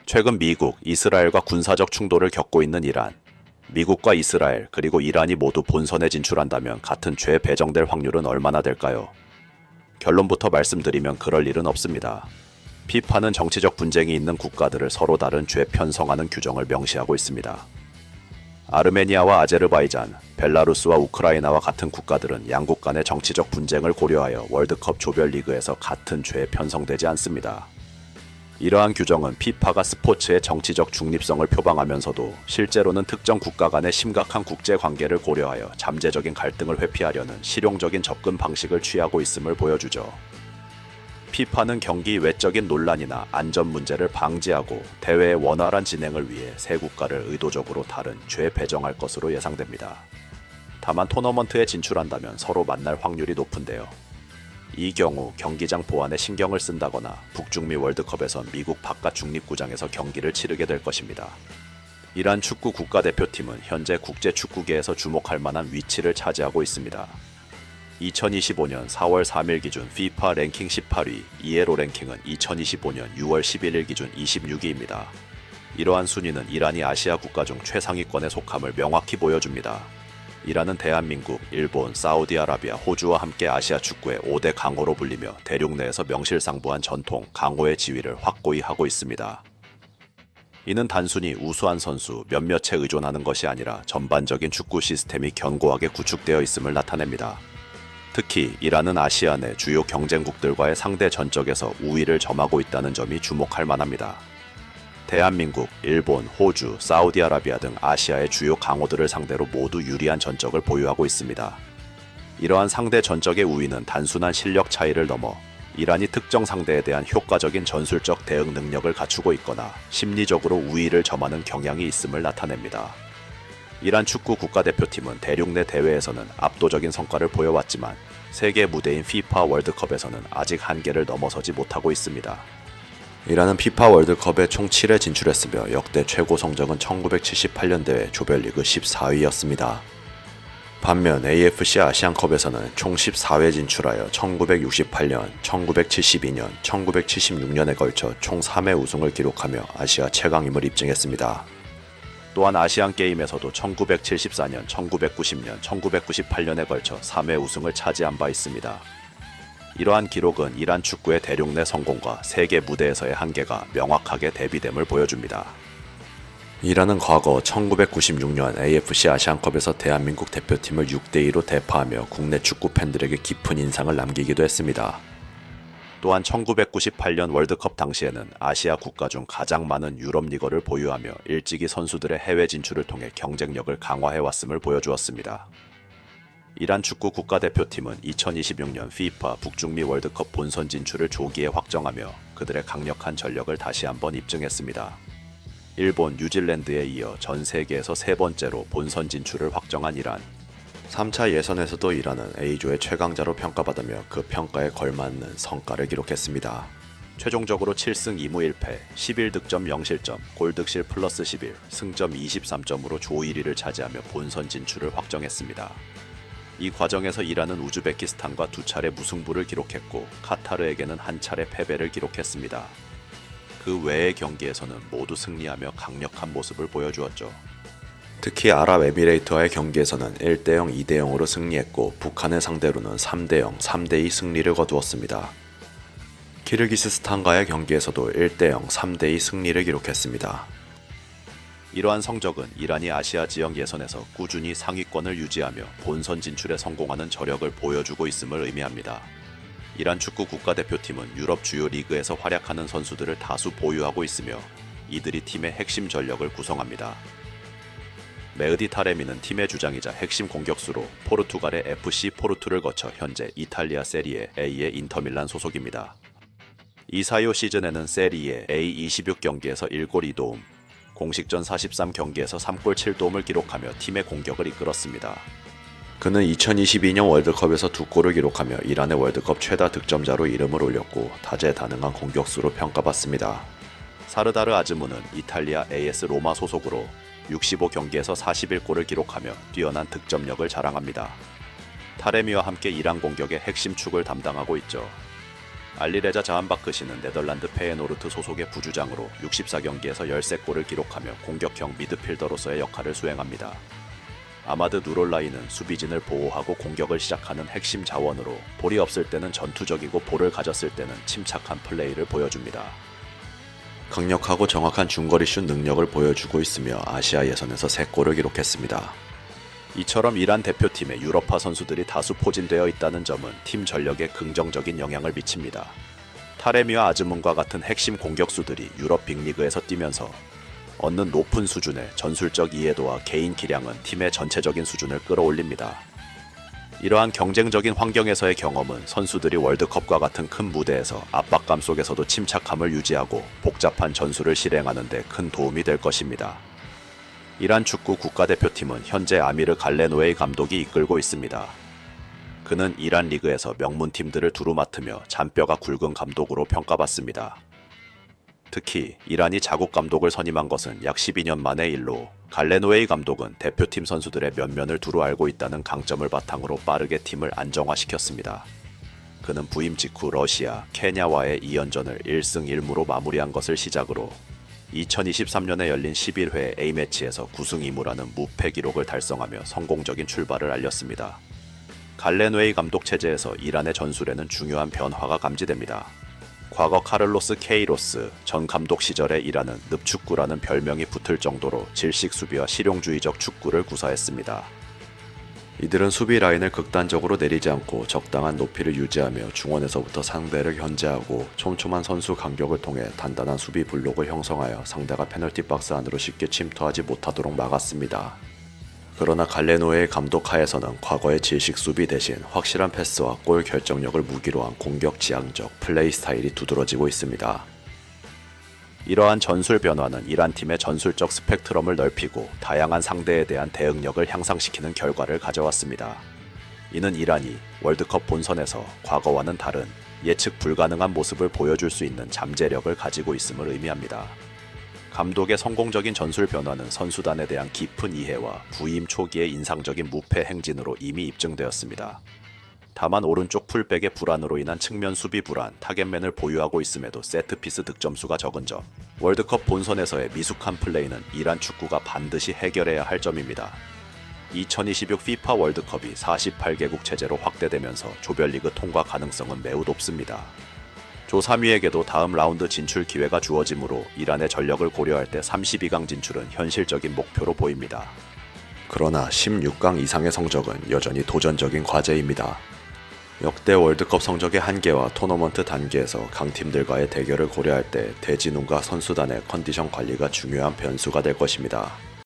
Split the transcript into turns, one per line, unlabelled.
최근 미국, 이스라엘과 군사적 충돌을 겪고 있는 이란. 미국과 이스라엘 그리고 이란이 모두 본선에 진출한다면 같은 죄에 배정될 확률은 얼마나 될까요? 결론부터 말씀드리면 그럴 일은 없습니다. 피파는 정치적 분쟁이 있는 국가들을 서로 다른 죄 편성하는 규정을 명시하고 있습니다. 아르메니아와 아제르바이잔, 벨라루스와 우크라이나와 같은 국가들은 양국 간의 정치적 분쟁을 고려하여 월드컵 조별리그에서 같은 죄에 편성되지 않습니다. 이러한 규정은 피파가 스포츠의 정치적 중립성을 표방하면서도 실제로는 특정 국가 간의 심각한 국제 관계를 고려하여 잠재적인 갈등을 회피하려는 실용적인 접근 방식을 취하고 있음을 보여주죠. 피파는 경기 외적인 논란이나 안전 문제를 방지하고 대회의 원활한 진행을 위해 세 국가를 의도적으로 다른 죄에 배정할 것으로 예상됩니다. 다만 토너먼트에 진출한다면 서로 만날 확률이 높은데요. 이 경우 경기장 보안에 신경을 쓴다거나 북중미 월드컵에선 미국 바깥 중립구장에서 경기를 치르게 될 것입니다. 이란 축구 국가대표팀은 현재 국제축구계에서 주목할 만한 위치를 차지하고 있습니다. 2025년 4월 3일 기준 FIFA 랭킹 18위, 이에로 랭킹은 2025년 6월 11일 기준 26위입니다. 이러한 순위는 이란이 아시아 국가 중 최상위권에 속함을 명확히 보여줍니다. 이란은 대한민국, 일본, 사우디아라비아, 호주와 함께 아시아 축구의 5대 강호로 불리며 대륙 내에서 명실상부한 전통, 강호의 지위를 확고히 하고 있습니다. 이는 단순히 우수한 선수 몇몇에 의존하는 것이 아니라 전반적인 축구 시스템이 견고하게 구축되어 있음을 나타냅니다. 특히 이란은 아시아 내 주요 경쟁국들과의 상대 전적에서 우위를 점하고 있다는 점이 주목할 만합니다. 대한민국, 일본, 호주, 사우디아라비아 등 아시아의 주요 강호들을 상대로 모두 유리한 전적을 보유하고 있습니다. 이러한 상대 전적의 우위는 단순한 실력 차이를 넘어 이란이 특정 상대에 대한 효과적인 전술적 대응 능력을 갖추고 있거나 심리적으로 우위를 점하는 경향이 있음을 나타냅니다. 이란 축구 국가대표팀은 대륙 내 대회에서는 압도적인 성과를 보여왔지만 세계 무대인 피파 월드컵에서는 아직 한계를 넘어서지 못하고 있습니다. 이란은 피파 월드컵에 총 7회 진출했으며 역대 최고 성적은 1978년 대회 조별리그 14위였습니다. 반면 AFC 아시안컵에서는 총 14회 진출하여 1968년, 1972년, 1976년에 걸쳐 총 3회 우승을 기록하며 아시아 최강임을 입증했습니다. 또한 아시안게임에서도 1974년, 1990년, 1998년에 걸쳐 3회 우승을 차지한 바 있습니다. 이러한 기록은 이란 축구의 대륙 내 성공과 세계 무대에서의 한계가 명확하게 대비됨을 보여줍니다. 이란은 과거 1996년 AFC 아시안컵에서 대한민국 대표팀을 6대2로 대파하며 국내 축구 팬들에게 깊은 인상을 남기기도 했습니다. 또한 1998년 월드컵 당시에는 아시아 국가 중 가장 많은 유럽 리거를 보유하며 일찍이 선수들의 해외 진출을 통해 경쟁력을 강화해왔음을 보여주었습니다. 이란 축구 국가대표팀은 2026년 FIFA 북중미 월드컵 본선 진출을 조기에 확정하며 그들의 강력한 전력을 다시 한번 입증했습니다. 일본, 뉴질랜드에 이어 전 세계에서 세 번째로 본선 진출을 확정한 이란. 3차 예선에서도 이란은 A조의 최강자로 평가받으며 그 평가에 걸맞는 성과를 기록했습니다. 최종적으로 7승 2무 1패, 11득점 0실점, 골득실 플러스 11, 승점 23점으로 조 1위를 차지하며 본선 진출을 확정했습니다. 이 과정에서 이란은 우즈베키스탄과 2차례 무승부를 기록했고 카타르에게는 1차례 패배를 기록했습니다. 그 외의 경기에서는 모두 승리하며 강력한 모습을 보여주었죠. 특히 아랍에미레이트와의 경기에서는 1대0, 2대0으로 승리했고 북한을 상대로는 3대0, 3대2 승리를 거두었습니다. 키르기스스탄과의 경기에서도 1대0, 3대2 승리를 기록했습니다. 이러한 성적은 이란이 아시아 지역 예선에서 꾸준히 상위권을 유지하며 본선 진출에 성공하는 저력을 보여주고 있음을 의미합니다. 이란 축구 국가대표팀은 유럽 주요 리그에서 활약하는 선수들을 다수 보유하고 있으며 이들이 팀의 핵심 전력을 구성합니다. 메흐디 타레미는 팀의 주장이자 핵심 공격수로 포르투갈의 FC 포르투를 거쳐 현재 이탈리아 세리에 A의 인터밀란 소속입니다. 2-4-2 시즌에는 세리에 A 26경기에서 1골 2도움, 공식전 43경기에서 3골 7도움을 기록하며 팀의 공격을 이끌었습니다. 그는 2022년 월드컵에서 2골을 기록하며 이란의 월드컵 최다 득점자로 이름을 올렸고 다재다능한 공격수로 평가받습니다. 사르다르 아즈무는 이탈리아 AS 로마 소속으로 65경기에서 41골을 기록하며 뛰어난 득점력을 자랑합니다. 타레미와 함께 이란 공격의 핵심 축을 담당하고 있죠. 알리레자 자한바크시는 네덜란드 페에노르트 소속의 부주장으로 64경기에서 13골을 기록하며 공격형 미드필더로서의 역할을 수행합니다. 아마드 누롤라이는 수비진을 보호하고 공격을 시작하는 핵심 자원으로 볼이 없을 때는 전투적이고 볼을 가졌을 때는 침착한 플레이를 보여줍니다. 강력하고 정확한 중거리 슛 능력을 보여주고 있으며 아시아 예선에서 3골을 기록했습니다. 이처럼 이란 대표팀의 유럽파 선수들이 다수 포진되어 있다는 점은 팀 전력에 긍정적인 영향을 미칩니다. 타레미와 아즈문과 같은 핵심 공격수들이 유럽 빅리그에서 뛰면서 얻는 높은 수준의 전술적 이해도와 개인 기량은 팀의 전체적인 수준을 끌어올립니다. 이러한 경쟁적인 환경에서의 경험은 선수들이 월드컵과 같은 큰 무대에서 압박감 속에서도 침착함을 유지하고 복잡한 전술을 실행하는 데 큰 도움이 될 것입니다. 이란 축구 국가대표팀은 현재 아미르 갈레노에이 감독이 이끌고 있습니다. 그는 이란 리그에서 명문팀들을 두루 맡으며 잔뼈가 굵은 감독으로 평가받습니다. 특히 이란이 자국 감독을 선임한 것은 약 12년 만의 일로 갈레노에이 감독은 대표팀 선수들의 면면을 두루 알고 있다는 강점을 바탕으로 빠르게 팀을 안정화시켰습니다. 그는 부임 직후 러시아, 케냐와의 2연전을 1승 1무로 마무리한 것을 시작으로 2023년에 열린 11회 A매치에서 9승 2무라는 무패 기록을 달성하며 성공적인 출발을 알렸습니다. 갈레노에이 감독 체제에서 이란의 전술에는 중요한 변화가 감지됩니다. 과거 카를로스 케이로스 전 감독 시절에 이란은 늪축구라는 별명이 붙을 정도로 질식 수비와 실용주의적 축구를 구사했습니다. 이들은 수비 라인을 극단적으로 내리지 않고 적당한 높이를 유지하며 중원에서부터 상대를 견제하고 촘촘한 선수 간격을 통해 단단한 수비 블록을 형성하여 상대가 페널티 박스 안으로 쉽게 침투하지 못하도록 막았습니다. 그러나 갈레노의 감독 하에서는 과거의 질식 수비 대신 확실한 패스와 골 결정력을 무기로 한 공격 지향적 플레이 스타일이 두드러지고 있습니다. 이러한 전술 변화는 이란 팀의 전술적 스펙트럼을 넓히고 다양한 상대에 대한 대응력을 향상시키는 결과를 가져왔습니다. 이는 이란이 월드컵 본선에서 과거와는 다른 예측 불가능한 모습을 보여줄 수 있는 잠재력을 가지고 있음을 의미합니다. 감독의 성공적인 전술 변화는 선수단에 대한 깊은 이해와 부임 초기의 인상적인 무패 행진으로 이미 입증되었습니다. 다만 오른쪽 풀백의 불안으로 인한 측면 수비 불안, 타겟맨을 보유하고 있음에도 세트피스 득점수가 적은 점, 월드컵 본선에서의 미숙한 플레이는 이란 축구가 반드시 해결해야 할 점입니다. 2026 FIFA 월드컵이 48개국 체제로 확대되면서 조별리그 통과 가능성은 매우 높습니다. 조 3위에게도 다음 라운드 진출 기회가 주어지므로 이란의 전력을 고려할 때 32강 진출은 현실적인 목표로 보입니다. 그러나 16강 이상의 성적은 여전히 도전적인 과제입니다. 역대 월드컵 성적의 한계와 토너먼트 단계에서 강팀들과의 대결을 고려할 때 대진운과 선수단의 컨디션 관리가 중요한 변수가 될 것입니다.